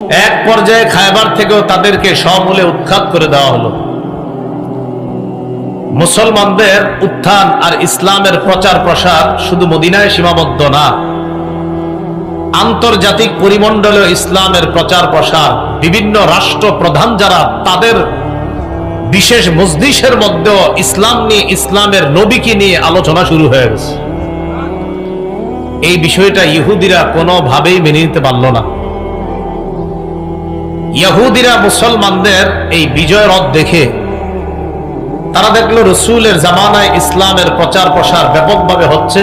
এক পর্যায়ে খায়বার থেকেও তাদেরকে সমূলে উৎখাত করে দেওয়া হলো। মুসলমানদের উত্থান আর ইসলামের প্রচার প্রসার শুধু মদিনায় সীমাবদ্ধ না, আন্তর্জাতিক পরিমণ্ডলে ইসলামের প্রচার প্রসার বিভিন্ন রাষ্ট্র প্রধান যারা, তাদের বিশেষ মজলিসের মধ্যেও ইসলাম নিয়ে, ইসলামের নবীকে নিয়ে আলোচনা শুরু হয়ে গেছে। এই বিষয়টা ইহুদিরা কোনোভাবেই মেনে নিতে পারল না। ইহুদিরা মুসলমানদের এই বিজয় রথ দেখে তারা দেখলো রসুলের জামানায় ইসলামের প্রচার প্রসার ব্যাপকভাবে হচ্ছে।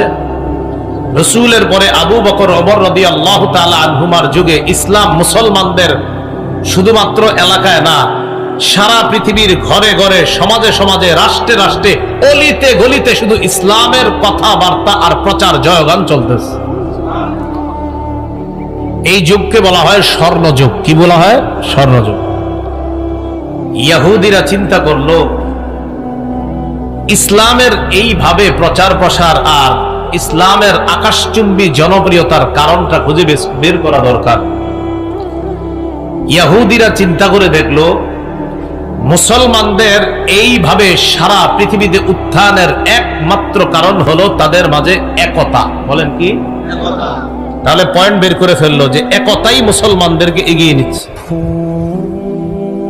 রসুলের পরে আবু বকর, ওমর রাদিয়াল্লাহু তাআলা আনহুমার যুগে ইসলাম মুসলমানদের শুধুমাত্র এলাকায় না, সারা পৃথিবীর ঘরে ঘরে, সমাজে সমাজে, রাষ্ট্রে রাষ্ট্রে, অলিতে গলিতে শুধু ইসলামের কথাবার্তা আর প্রচার জয়গান চলতেছে। এই যুগকে বলা হয় স্বর্ণযুগ। কি বলা হয়? স্বর্ণযুগ। ইহুদিরা চিন্তা করলো ইসলামের এইভাবে প্রচার প্রসার আর ইসলামের আকাশচুম্বী জনপ্রিয়তার কারণটা খুঁজে বের করা দরকার। ইহুদিরা চিন্তা করে দেখলো মুসলমানদের এইভাবে সারা পৃথিবীতে উত্থানের একমাত্র কারণ হলো তাদের মাঝে একতা। বলেন কি? একতা। তাহলে পয়েন্ট বের করে ফেললো যে একতাই মুসলমানদেরকে এগিয়ে নিচ্ছে।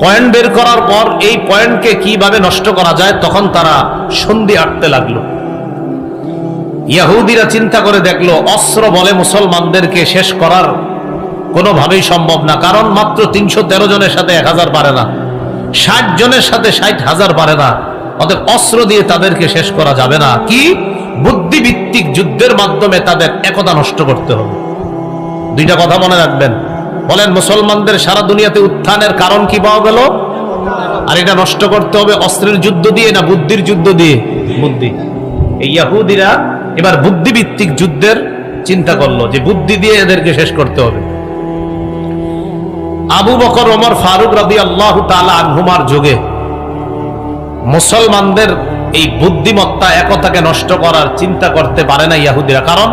পয়েন্ট বের করার পর এই পয়েন্টকে কিভাবে নষ্ট করা যায়, তখন তারা সন্ধি আঁটতে লাগলো। ইহুদিরা চিন্তা করে দেখলো অস্ত্র বলে মুসলমানদেরকে শেষ করার কোনোভাবেই সম্ভব না, কারণ মাত্র 313 জনের সাথে 1000 পারে না, 60 জনের সাথে 60,000 পারে না। অতএব অস্ত্র দিয়ে তাদেরকে শেষ করা যাবে না। কি? বুদ্ধিভিত্তিক যুদ্ধের মাধ্যমে তাদের একতা নষ্ট করতে হবে। দুইটা কথা মনে রাখবেন। বলেন, মুসলমানদের সারা দুনিয়াতে উত্থানের কারণ কি পাওয়া গেল? আর এটা নষ্ট করতে হবে অস্ত্রের যুদ্ধ দিয়ে না বুদ্ধির যুদ্ধ দিয়ে? বুদ্ধি। এই ইহুদিরা এবার বুদ্ধিভিত্তিক যুদ্ধের চিন্তা করলো যে বুদ্ধি দিয়ে এদেরকে শেষ করতে হবে। আবু বকর, ওমর ফারুক রাদিয়াল্লাহু তাআলা আনহুমার যুগে মুসলমানদের এই বুদ্ধিমত্তা, একতাকে নষ্ট করার চিন্তা করতে পারে না ইহুদিরা। কারণ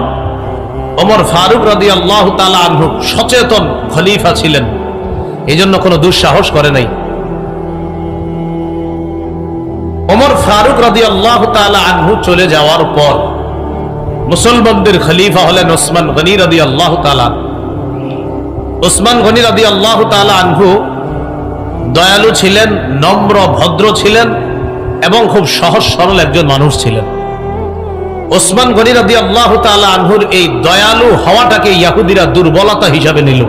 ওমর ফারুক রাদিয়াল্লাহু তাআলা আনহু সচেতন খলিফা ছিলেন, এই জন্য কোনো দুঃসাহস করে নাই। ওমর ফারুক রাদিয়াল্লাহু তাআলা আনহু চলে যাওয়ার পর মুসলমানদের খলিফা হলেন ওসমান গনি রাদিয়াল্লাহু তাআলা। ওসমান গনি রাদিয়াল্লাহু তাআলা আনহু দয়ালু ছিলেন, নম্র ভদ্র ছিলেন এবং খুব সহজ সরল একজন মানুষ ছিলেন। ওসমান গনি রাদিয়াল্লাহু তাআলা আনহুর এই দয়ালু হওয়াটাকে ইহুদিরা দুর্বলতা হিসাবে নিল।